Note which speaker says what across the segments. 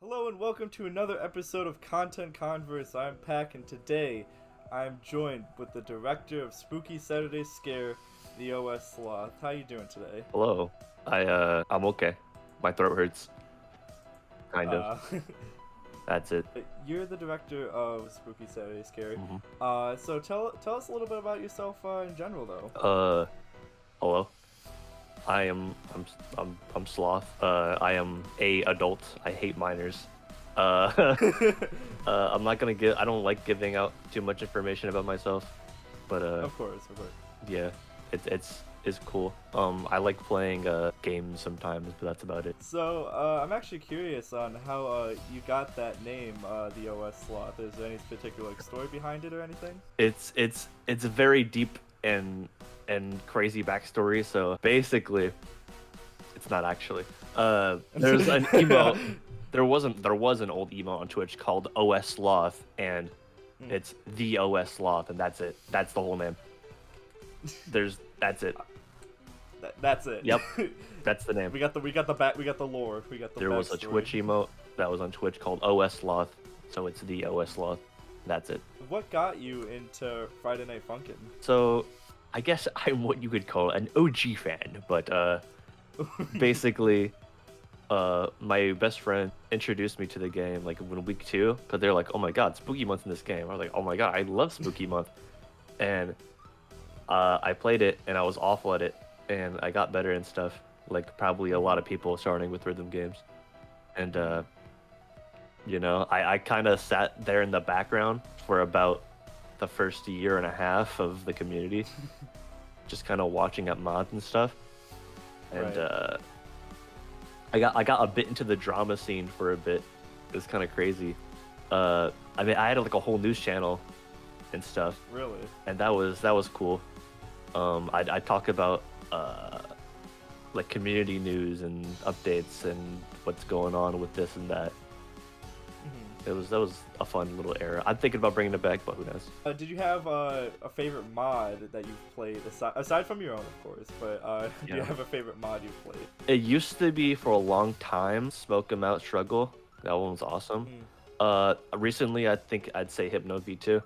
Speaker 1: Hello and welcome to another episode of Converse. I'm Pack, and today I'm joined with the director of Spooky Saturday Scare, TheOsSloth. How you doing today?
Speaker 2: Hello. I'm okay. My throat hurts. Kind of. That's it.
Speaker 1: You're the director of Spooky Saturday Scare.
Speaker 2: Mhm.
Speaker 1: So tell us a little bit about yourself in general, though.
Speaker 2: Hello. I'm Sloth. I am a adult. I hate minors. I'm not gonna I don't like giving out too much information about myself, but
Speaker 1: Of course.
Speaker 2: yeah, it's cool. I like playing games sometimes, but that's about it.
Speaker 1: So I'm actually curious on how you got that name, TheOsSloth. Is there any particular story behind it or anything?
Speaker 2: It's a very deep and crazy backstory. So basically, it's not actually. There's an emo. There was an old emo on Twitch called TheOsSloth, and it's TheOsSloth, and that's it. That's the whole name. That's it.
Speaker 1: That's it.
Speaker 2: Yep, that's the name.
Speaker 1: We got the lore.
Speaker 2: There was a Twitch emote that was on Twitch called TheOsSloth, so it's TheOsSloth. That's it.
Speaker 1: What got you into Friday Night Funkin'?
Speaker 2: So, I guess I'm what you could call an OG fan, but basically, my best friend introduced me to the game like in week 2, because they're like, "Oh my god, Spooky Month in this game." I was like, "Oh my god, I love Spooky Month," and I played it and I was awful at it, and I got better and stuff. Like probably a lot of people starting with rhythm games, and I kind of sat there in the background for about the first year and a half of the community, just kind of watching at mods and stuff, and
Speaker 1: Right.
Speaker 2: I got a bit into the drama scene for a bit. It was kind of crazy. I mean, I had like a whole news channel and stuff,
Speaker 1: Really?
Speaker 2: and that was cool. I talk about like community news and updates and what's going on with this and that. That was a fun little era. I'm thinking about bringing it back, but who knows?
Speaker 1: Did you have a favorite mod that you've played aside from your own, of course? But do you
Speaker 2: Yeah.
Speaker 1: have a favorite mod you've played?
Speaker 2: It used to be for a long time Smoke 'em Out Struggle. That one was awesome. Recently I think I'd say Hypno V2.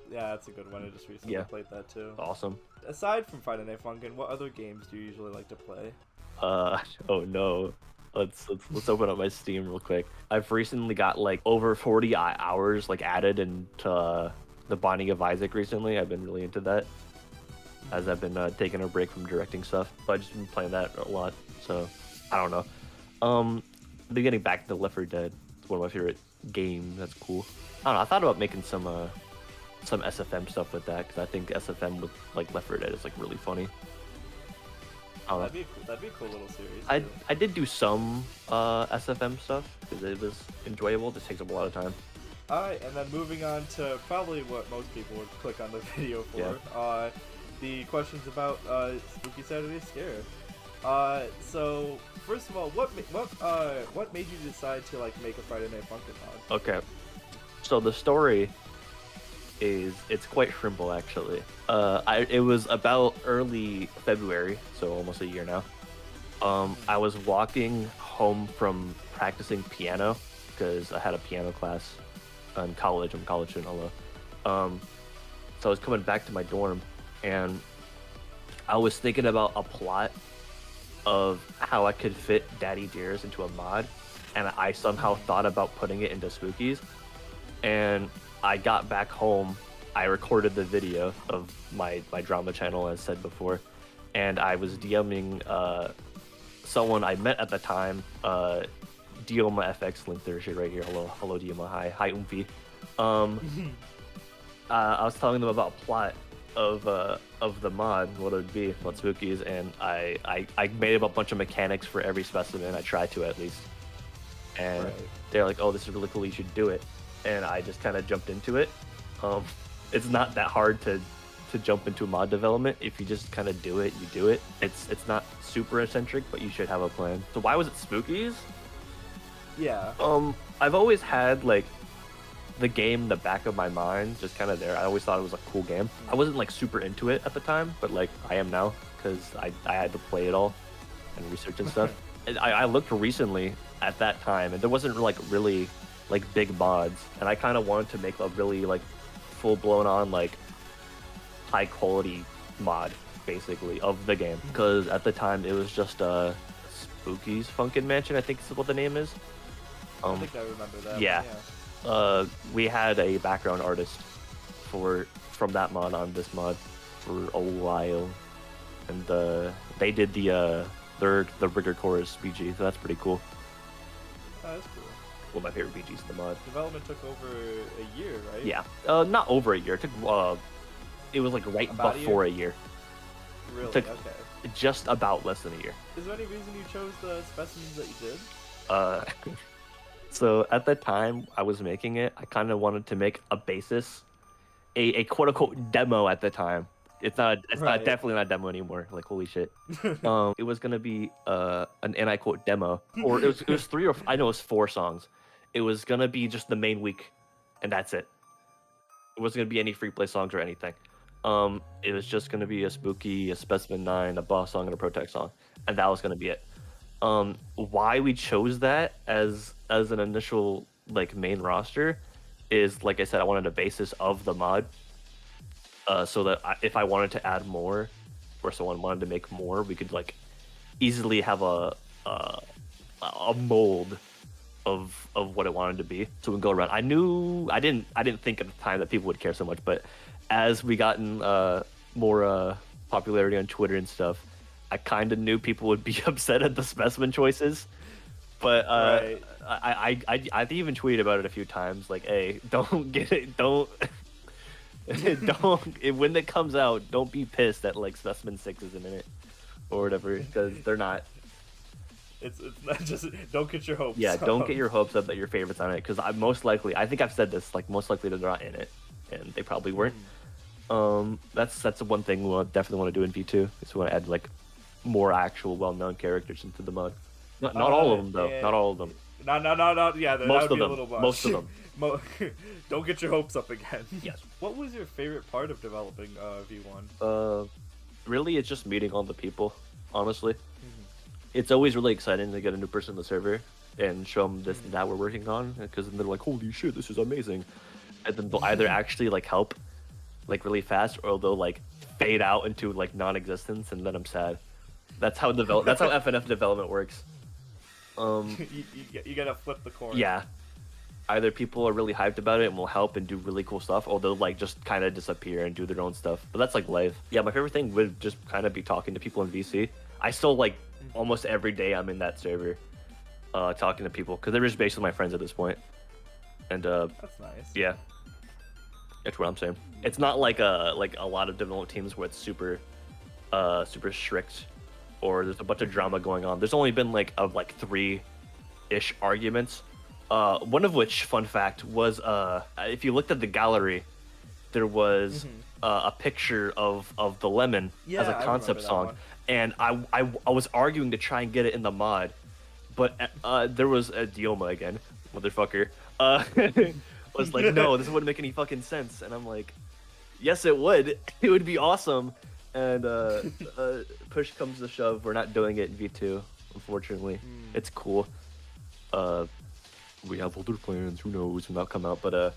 Speaker 1: Yeah, that's a good one. I just recently played that too.
Speaker 2: Awesome.
Speaker 1: Aside from Friday Night Funkin', what other games do you usually like to play?
Speaker 2: Oh no. Let's open up my Steam real quick. I've recently got like over 40 hours like added into the Binding of Isaac recently. I've been really into that, as I've been taking a break from directing stuff. But I've just been playing that a lot. So I don't know. I've been getting back to Left 4 Dead. It's one of my favorite games. That's cool. I don't know. I thought about making some SFM stuff with that, because I think SFM with like Left 4 Dead is like really funny.
Speaker 1: That'd be a cool little series.
Speaker 2: I did do some SFM stuff because it was enjoyable. Just takes up a lot of time.
Speaker 1: Alright, and then moving on to probably what most people would click on the video for.
Speaker 2: Yeah.
Speaker 1: The questions about Spooky Saturday Scare. So first of all, what made you decide to like make a Friday Night Funkin' mod?
Speaker 2: Okay, so the story it's quite simple actually. It was about early February, so almost a year now. I was walking home from practicing piano because I had a piano class in college. I'm a college student, although. So I was coming back to my dorm, and I was thinking about a plot of how I could fit Daddy Dearest into a mod, and I somehow thought about putting it into Spookies, and I got back home, I recorded the video of my drama channel, as said before, and I was DMing someone I met at the time, Dioma FX, link their shit right here. Hello Dioma, hi Umfi. I was telling them about a plot of the mod, what it would be, what Spookies, and I made up a bunch of mechanics for every specimen. I tried to, at least, and they're like, "Oh, this is really cool, you should do it." And I just kind of jumped into it. It's not that hard to jump into mod development. If you just kind of do it, you do it. It's not super eccentric, but you should have a plan. So why was it Spookies?
Speaker 1: Yeah.
Speaker 2: I've always had like the game in the back of my mind, just kind of there. I always thought it was a cool game. I wasn't like super into it at the time, but like I am now, because I had to play it all and research and stuff. I looked recently at that time, and there wasn't like really like big mods, and I kind of wanted to make a really like full blown on like high quality mod basically of the game, because at the time it was just Spooky's Funkin' Mansion, I think is what the name is.
Speaker 1: I think I remember that.
Speaker 2: Yeah.
Speaker 1: One, yeah.
Speaker 2: We had a background artist from that mod on this mod for a while, and they did the rigor chorus BG, so that's pretty cool.
Speaker 1: Oh, that's cool.
Speaker 2: One of my favorite BGs in the mod.
Speaker 1: Development took over a year, right?
Speaker 2: Yeah, not over a year. It took it was like right
Speaker 1: About
Speaker 2: before a year.
Speaker 1: Really?
Speaker 2: It took
Speaker 1: Okay.
Speaker 2: just about less than a year.
Speaker 1: Is there any reason you chose the specimens that you did?
Speaker 2: So at the time I was making it, I kind of wanted to make a basis, a quote unquote demo at the time. It's not definitely not a demo anymore. Like, holy shit. It was gonna be and I quote demo, or it was three, or I know it was 4 songs. It was gonna be just the main week, and that's it. It wasn't gonna be any free play songs or anything. It was just gonna be a Spooky, a Specimen 9, a boss song, and a Protect song, and that was gonna be it. Why we chose that as an initial like main roster is, like I said, I wanted a basis of the mod, so that if I wanted to add more, or someone wanted to make more, we could like easily have a mold of what it wanted to be, so we can go around. I didn't think at the time that people would care so much, but as we gotten more popularity on Twitter and stuff, I kind of knew people would be upset at the specimen choices, but
Speaker 1: Right.
Speaker 2: I even tweeted about it a few times, like, hey, don't get it, don't when it comes out, don't be pissed that like Specimen 6 isn't in it or whatever, because they're not.
Speaker 1: It's not just, don't get your hopes up.
Speaker 2: Don't get your hopes up that your favorite's on it, because I think I've said this, like, most likely they're not in it, and they probably weren't. That's the one thing we'll definitely want to do in V2, is we want to add like more actual well-known characters into the mod. Not all of them though.
Speaker 1: Yeah.
Speaker 2: Not all of them.
Speaker 1: No. Yeah, that would be a little much.
Speaker 2: Most of them.
Speaker 1: Don't get your hopes up again.
Speaker 2: Yes.
Speaker 1: What was your favorite part of developing V1?
Speaker 2: Really, it's just meeting all the people. Honestly, it's always really exciting to get a new person in the server and show them this and that we're working on, because then they're like, "Holy shit, this is amazing!" And then they'll either actually like help, like really fast, or they'll like fade out into like non-existence, and then I'm sad. That's how FNF development works.
Speaker 1: You gotta flip the coin.
Speaker 2: Yeah. Either people are really hyped about it and will help and do really cool stuff, or they'll like just kind of disappear and do their own stuff. But that's like life. Yeah, my favorite thing would just kind of be talking to people in VC. I still like almost every day I'm in that server, talking to people, because they're just basically my friends at this point. And
Speaker 1: That's nice.
Speaker 2: yeah, that's what I'm saying. It's not like a lot of development teams where it's super strict, or there's a bunch of drama going on. There's only been like 3-ish arguments. One of which, fun fact, was if you looked at the gallery, there was a picture of the lemon as a concept song, and I was arguing to try and get it in the mod, but there was a Dioma again, motherfucker, was like, no, this wouldn't make any fucking sense, and I'm like, yes, it would. It would be awesome. And push comes to shove, we're not doing it in V2, unfortunately. It's cool. We have older plans, who knows when that'll come out, but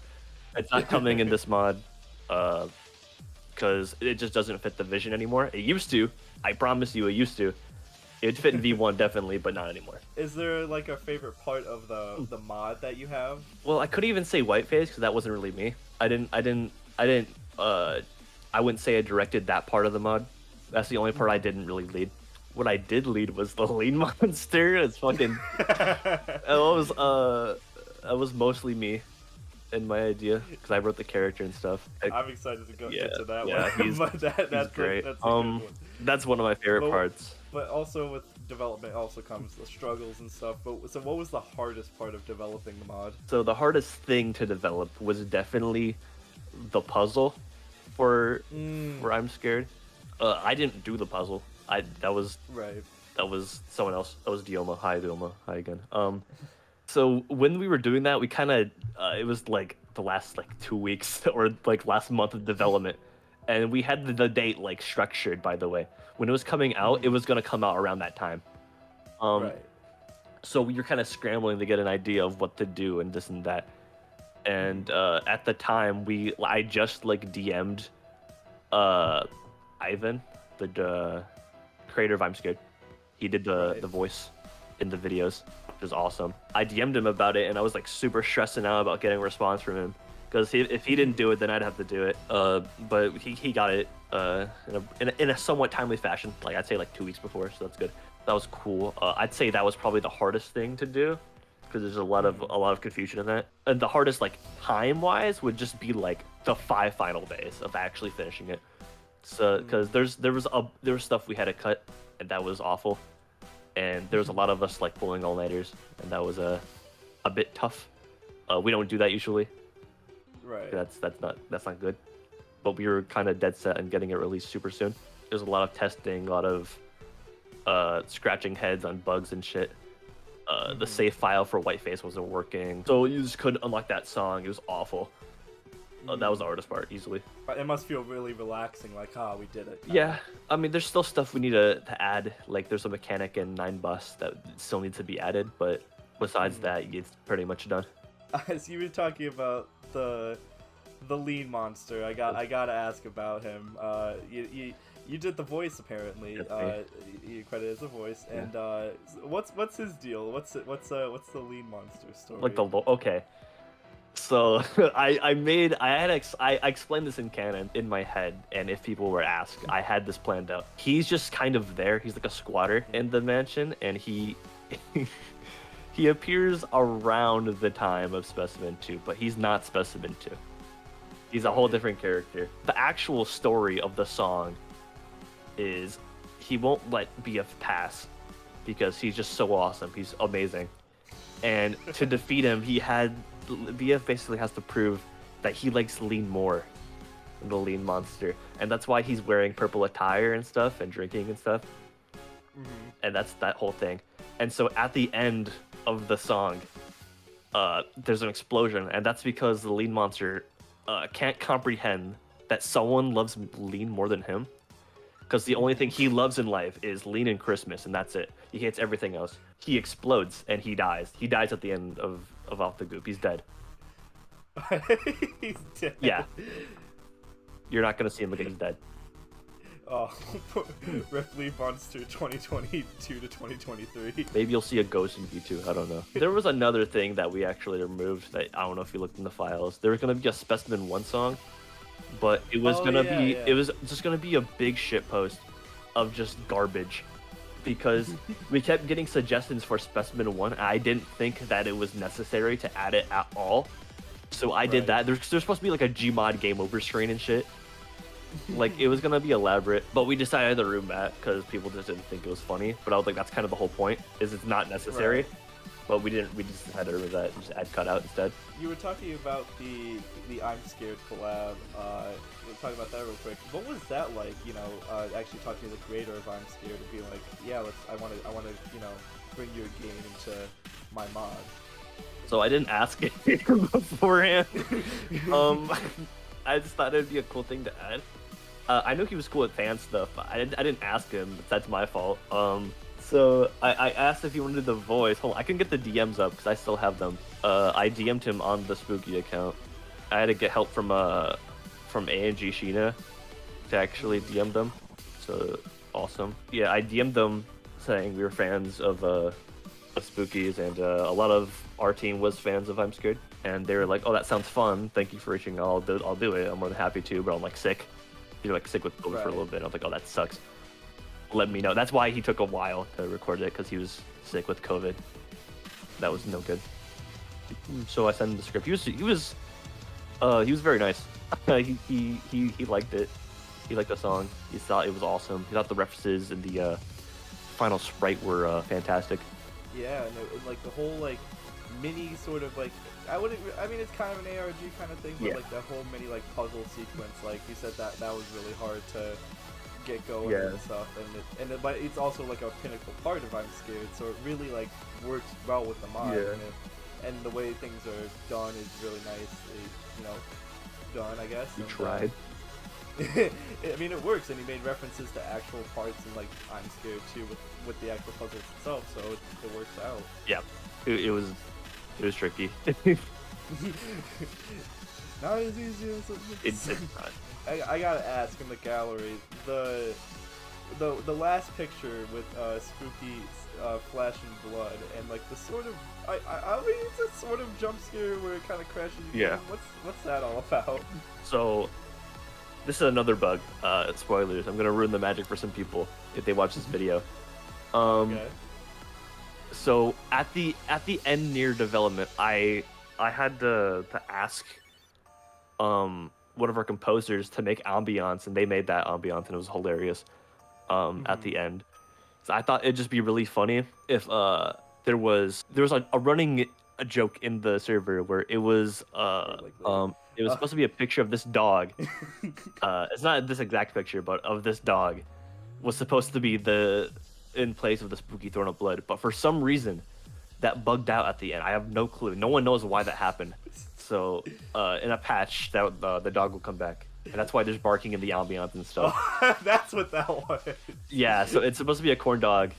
Speaker 2: it's not coming in this mod, because it just doesn't fit the vision anymore. It used to. I promise you, it used to. It'd fit in V1 definitely, but not anymore.
Speaker 1: Is there like a favorite part of the mod that you have?
Speaker 2: Well, I couldn't even say whiteface, because that wasn't really me. I wouldn't say I directed that part of the mod. That's the only part I didn't really lead. What I did lead was the lead monster. It's fucking. It was mostly me and my idea, because I wrote the character and stuff.
Speaker 1: I'm excited to get to that
Speaker 2: one.
Speaker 1: He's
Speaker 2: great.
Speaker 1: That's a good one.
Speaker 2: That's one of my favorite parts.
Speaker 1: But also with development also comes the struggles and stuff. But so what was the hardest part of developing the mod?
Speaker 2: So the hardest thing to develop was definitely the puzzle for I'm Scared. I didn't do the puzzle. That was someone else. That was Dioma. Hi Dioma. Hi again. So when we were doing that, we kind of it was like the last 2 weeks or like last month of development, and we had the date like structured. By the way, when it was coming out, it was gonna come out around that time. So you're kind of scrambling to get an idea of what to do and this and that. And at the time, I just like DM'd Ivan, the creator of I'm Scared. He did the voice in the videos, which is awesome. I DM'd him about it, and I was like super stressing out about getting a response from him, because if he didn't do it, then I'd have to do it. But he got it in a somewhat timely fashion. Like I'd say like 2 weeks before, so that's good. That was cool. I'd say that was probably the hardest thing to do, because there's a lot of confusion in that. And the hardest like time wise would just be like the 5 final days of actually finishing it. So because there was stuff we had to cut, and that was awful. And there was a lot of us like pulling all-nighters, and that was a bit tough. We don't do that usually.
Speaker 1: Right.
Speaker 2: That's not good. But we were kind of dead set on getting it released super soon. There's a lot of testing, a lot of scratching heads on bugs and shit. The save file for Whiteface wasn't working, so you just couldn't unlock that song. It was awful. That was the hardest part, easily.
Speaker 1: It must feel really relaxing, like, we did it.
Speaker 2: Yeah, I mean, there's still stuff we need to add. Like, there's a mechanic in 9 bus that still needs to be added, but besides that, it's pretty much done.
Speaker 1: As you were talking about the lean monster, I gotta ask about him. You did the voice, apparently. You credited as a voice, yeah. And what's his deal? What's the lean monster story?
Speaker 2: Like okay. So I explained this in canon in my head, and if people were asked, I had this planned out. He's just kind of there. He's like a squatter in the mansion, and he appears around the time of Specimen 2, but he's not Specimen 2. He's a whole different character. The actual story of the song is he won't let BF pass because he's just so awesome. He's amazing. And to defeat him, BF basically has to prove that he likes lean more than the lean monster. And that's why he's wearing purple attire and stuff and drinking and stuff. And that's that whole thing. And so at the end of the song, there's an explosion, and that's because the lean monster can't comprehend that someone loves lean more than him, because the only thing he loves in life is lean and Christmas, and that's it. He hates everything else. He explodes and he dies. He dies at the end of Off the Goop. He's dead.
Speaker 1: He's dead.
Speaker 2: Yeah. You're not gonna see him again. He's dead.
Speaker 1: Oh, Ripley Monster 2022 to 2023.
Speaker 2: Maybe you'll see a ghost in V2. I don't know. There was another thing that we actually removed that I don't know if you looked in the files. There was gonna be a Specimen 1 song, but it was it was just gonna be a big shit post of just garbage, because we kept getting suggestions for Specimen 1. And I didn't think that it was necessary to add it at all, so I did that. There's supposed to be like a Gmod game over screen and shit. Like, it was gonna be elaborate, but we decided to remove that because people just didn't think it was funny. But I was like, that's kind of the whole point, is it's not necessary. But we just decided to remove that and just add cutout instead.
Speaker 1: You were talking about the I'm Scared collab. We'll talk about that real quick. What was that like? You know, actually talking to the creator of I'm Scared and being like, yeah, I want to you know, bring your game into my mod.
Speaker 2: So I didn't ask it beforehand. I just thought it'd be a cool thing to add. I knew he was cool with fan stuff, but I didn't ask him. That's my fault. So I asked if he wanted the voice. Hold on, I can get the DMs up because I still have them. I DM'd him on the Spooky account. I had to get help from A&G Sheena to actually DM them. So awesome. Yeah, I DM'd them saying we were fans of Spookies, and a lot of our team was fans of I'm Scared. And they were like, "Oh, that sounds fun. Thank you for reaching out. I'll do it. I'm more than happy to." But I'm like sick. You're like sick with COVID for a little bit. I was like, "Oh, that sucks. Let me know." That's why he took a while to record it, because he was sick with COVID. That was no good. So I sent him the script. He was very nice. he liked it. He liked the song. He thought it was awesome. He thought the references and the final sprite were fantastic.
Speaker 1: Yeah, and like the whole like mini sort of like, I mean it's kind of an ARG kind of thing, but like that whole mini like puzzle sequence, like you said, that was really hard to get going and stuff, but it's also like a pinnacle part of I'm Scared, so it really like works well with the mod, and the way things are done is really nicely, you know, done, I guess.
Speaker 2: You tried.
Speaker 1: I mean, it works, and he made references to actual parts and like I'm Scared too with the actual puzzles itself, so it works out.
Speaker 2: Yeah, it was tricky.
Speaker 1: Not as easy as it
Speaker 2: It's
Speaker 1: looks.
Speaker 2: not.
Speaker 1: I gotta ask, in the gallery, the last picture with spooky flesh and blood, and like the sort of I mean, it's a sort of jump scare where it kind of crashes.
Speaker 2: Yeah.
Speaker 1: What's that all about?
Speaker 2: So this is another bug. Spoilers. I'm gonna ruin the magic for some people if they watch this video.
Speaker 1: Okay.
Speaker 2: So at the end near development, I had to ask one of our composers to make ambiance, and they made that ambiance, and it was hilarious. At the end, so I thought it'd just be really funny if there was a running joke in the server where it was supposed to be a picture of this dog. It's not this exact picture, but of this dog was supposed to be in place of the spooky throne of blood, but for some reason that bugged out at the end. I have no clue. No one knows why that happened. So in a patch, that the dog will come back, and that's why there's barking in the ambiance and stuff.
Speaker 1: Oh, that's what that was.
Speaker 2: Yeah, so it's supposed to be a corn dog,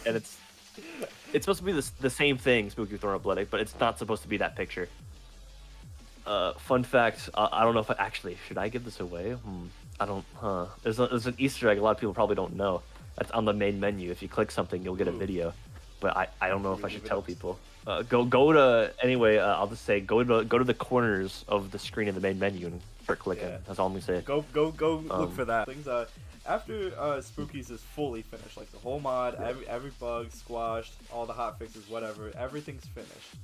Speaker 2: and it's supposed to be the same thing, spooky throne of blood, but it's not supposed to be that picture. Fun fact, I don't know if should I give this away? I don't. There's an Easter egg a lot of people probably don't know. That's on the main menu. If you click something, you'll get a video. But I don't know if I should tell people. Go to anyway. I'll just say go to the corners of the screen in the main menu and start clicking. Yeah. That's all I'm gonna say.
Speaker 1: Go look for that. Things after Spookies is fully finished, like the whole mod, every bug squashed, all the hot fixes, whatever, everything's finished.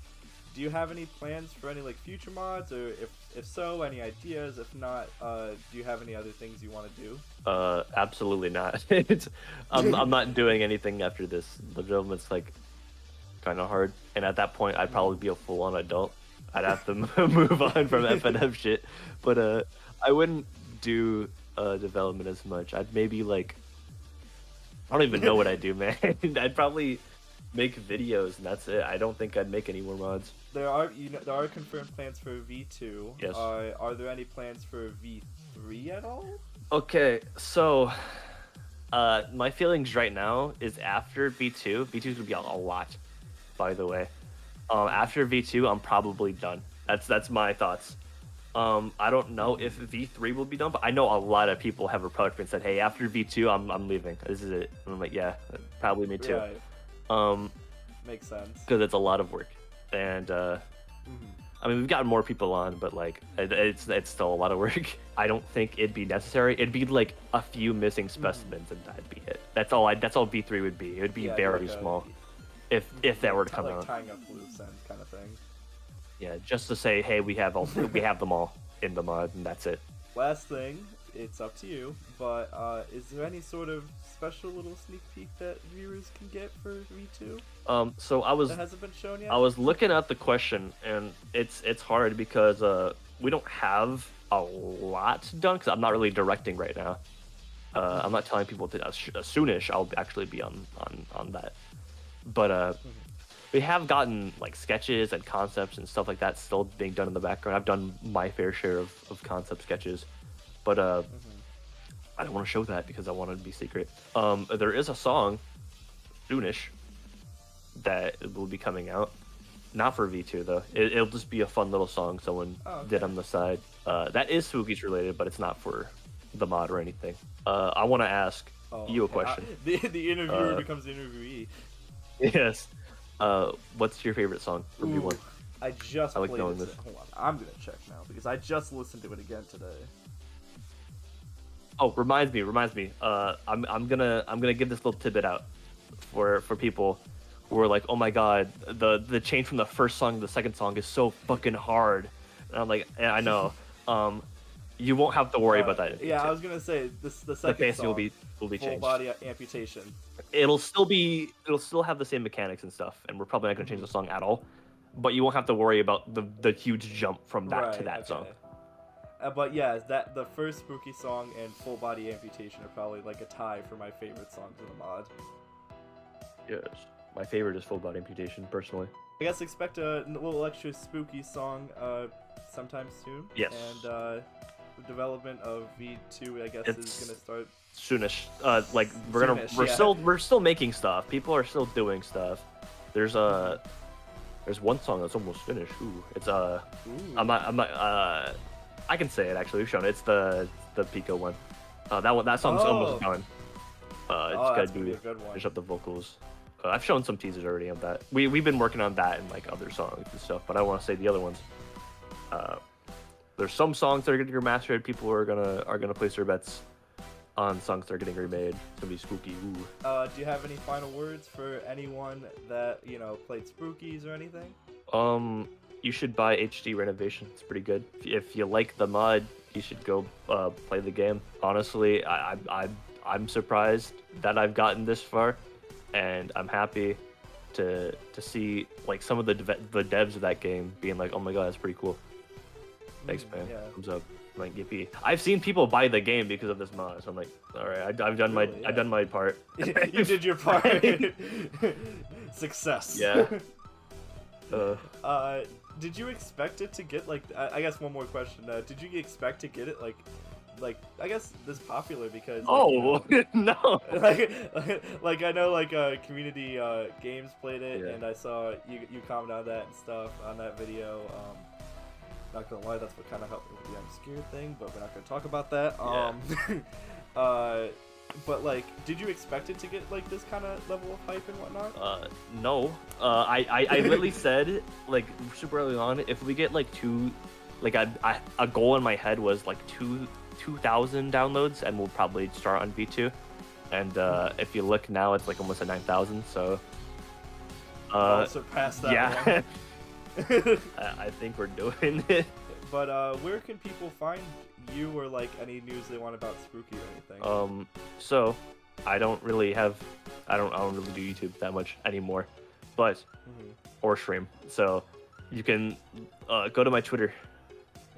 Speaker 1: Do you have any plans for any like future mods, or if so, any ideas? If not, do you have any other things you want to do?
Speaker 2: Absolutely not. I'm not doing anything after this. The development's like kind of hard, and at that point, I'd probably be a full-on adult. I'd have to move on from FNF shit, but I wouldn't do development as much. I'd maybe like I don't even know what I'd do, man. I'd probably make videos and that's it. I don't think I'd make any more mods.
Speaker 1: There are confirmed plans for V2.
Speaker 2: Yes.
Speaker 1: Are there any plans for V3 at all?
Speaker 2: Okay, so my feelings right now is after V2. V2 is gonna be a lot, by the way. After V2, I'm probably done. That's my thoughts. I don't know if V3 will be done, but I know a lot of people have approached me and said, "Hey, after V2, I'm leaving. This is it." And I'm like, "Yeah, probably me too."
Speaker 1: Right. Makes sense.
Speaker 2: Because it's a lot of work, and I mean, we've gotten more people on, but like it's still a lot of work. I don't think it'd be necessary. It'd be like a few missing specimens, and that'd be it. That's all V3 would be. It would be very small, if that were to come out.
Speaker 1: Tying up loose ends kind of thing.
Speaker 2: Yeah, just to say, hey, we have them all in the mod, and that's it.
Speaker 1: Last thing, it's up to you, but is there any sort of special little sneak peek that viewers can get for V2?
Speaker 2: So
Speaker 1: that hasn't been shown yet.
Speaker 2: I was looking at the question, and it's hard because we don't have a lot done because I'm not really directing right now. I'm not telling people to soonish I'll actually be on that, but we have gotten like sketches and concepts and stuff like that still being done in the background. I've done my fair share of concept sketches, but I don't want to show that because I want it to be secret. There is a song, soonish, that will be coming out. Not for V2 though. It'll just be a fun little song someone did on the side. That is Spookies related, but it's not for the mod or anything. I want to ask you a question.
Speaker 1: The interviewer becomes the interviewee.
Speaker 2: Yes. What's your favorite song from V1?
Speaker 1: I just played this. Hold on, I'm gonna check now because I just listened to it again today.
Speaker 2: Oh, reminds me. I'm gonna give this little tidbit out for people who are like, oh my god, the change from the first song to the second song is so fucking hard. And I'm like, yeah, I know. You won't have to worry about that.
Speaker 1: Yeah, I was gonna say the second song
Speaker 2: will be changed.
Speaker 1: Full body amputation.
Speaker 2: It'll still have the same mechanics and stuff, and we're probably not gonna change the song at all. But you won't have to worry about the huge jump from that to that song.
Speaker 1: But yeah, the first spooky song and full body amputation are probably like a tie for my favorite songs in the mod.
Speaker 2: Yes. my favorite is Full Body Amputation, personally.
Speaker 1: I guess expect a little extra spooky song sometime soon.
Speaker 2: Yes.
Speaker 1: And the development of V2, I guess, is gonna start
Speaker 2: soonish. Like
Speaker 1: Soonish,
Speaker 2: we're still making stuff. People are still doing stuff. There's one song that's almost finished. Ooh, it's
Speaker 1: Ooh.
Speaker 2: I'm not I can say it actually. We've shown it. It's the Pico one. That song's almost done. Just gotta
Speaker 1: gonna be a good one.
Speaker 2: finish up the vocals. I've shown some teasers already of that. We've been working on that and like other songs and stuff, but I want to say the other ones. There's some songs that are getting remastered. People are gonna place their bets on songs that are getting remade. It's gonna be spooky. Ooh.
Speaker 1: Do you have any final words for anyone that played Spookies or anything?
Speaker 2: You should buy HD Renovation. It's pretty good. If you like the mod, you should go play the game. Honestly, I'm surprised that I've gotten this far, and I'm happy to see like some of the devs of that game being like, oh my god, that's pretty cool. Thanks, man.
Speaker 1: Yeah.
Speaker 2: Thumbs up. Like, yippee. I've seen people buy the game because of this mod, so I'm like, all right, I've done I've done my part.
Speaker 1: You did your part. Success.
Speaker 2: Yeah.
Speaker 1: Did you expect it to get like? I guess one more question. Did you expect to get it like I guess this popular because? Like,
Speaker 2: no.
Speaker 1: Like I know Community Games played it,
Speaker 2: Yeah.
Speaker 1: and I saw you commented on that and stuff on that video. Not gonna lie, that's what kind of helped me with the I'm scared thing, but we're not gonna talk about that.
Speaker 2: Yeah.
Speaker 1: But like, did you expect it to get like this kind of level of hype and whatnot?
Speaker 2: No. I literally said like super early on, if we get like a goal in my head was like 2,000 downloads, and we'll probably start on V2. And if you look now, it's like almost at 9,000. So.
Speaker 1: Surpassed that.
Speaker 2: Yeah. I think we're doing it.
Speaker 1: But where can people find you, or like any news they want about Spooky or anything?
Speaker 2: So I don't really do YouTube that much anymore, but or stream. So you can go to my Twitter.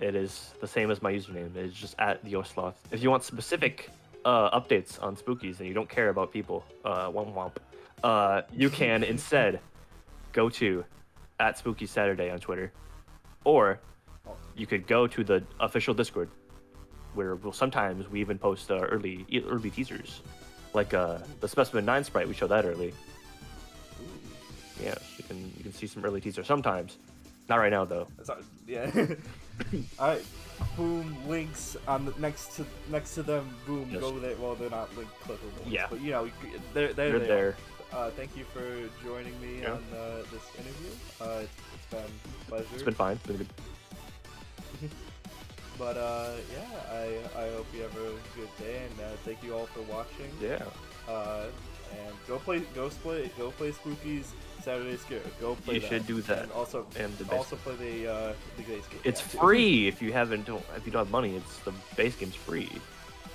Speaker 2: It is the same as my username. It's just at TheOsSloth. If you want specific updates on Spookies and you don't care about people, womp womp, you can instead go to at Spooky Saturday on Twitter, or you could go to the official Discord, where sometimes we even post early teasers, like the Specimen 9 sprite. We show that early. Yeah, you can see some early teasers sometimes. Not right now though.
Speaker 1: Yeah. All right. Boom. Links on the, next to them. Boom.
Speaker 2: Yes.
Speaker 1: Go there. Well, they're not link clickable.
Speaker 2: Yeah.
Speaker 1: But they're
Speaker 2: You're there.
Speaker 1: Thank you for joining me on this interview. It's been a pleasure.
Speaker 2: It's been fine. It's been good.
Speaker 1: But yeah, I hope you have a good day, and thank you all for watching.
Speaker 2: Yeah.
Speaker 1: And go play Spookies Saturday Scare. Go play.
Speaker 2: You
Speaker 1: that.
Speaker 2: should do that.
Speaker 1: And also play the base game.
Speaker 2: It's free if you don't have money. It's the base game's free.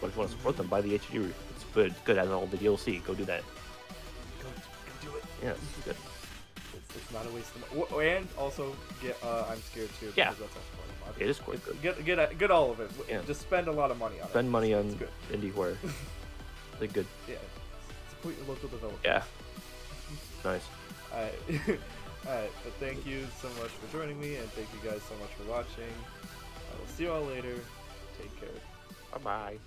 Speaker 2: But if you want to support them, buy the HD. It's good. Good as all the DLC. Go do that.
Speaker 1: Go do it.
Speaker 2: Yeah, it's good.
Speaker 1: It's not a waste of money. And also get I'm Scared too. Because
Speaker 2: Yeah.
Speaker 1: that's also part of the
Speaker 2: It is quite good.
Speaker 1: Get all of it.
Speaker 2: Yeah.
Speaker 1: Just spend a lot of money on it.
Speaker 2: Spend money on
Speaker 1: It's good.
Speaker 2: IndieWare. They're good.
Speaker 1: Yeah. Support your local developers.
Speaker 2: Yeah. Nice.
Speaker 1: Alright. Alright, but thank you so much for joining me, and thank you guys so much for watching. I will see you all later. Take care.
Speaker 2: Bye bye.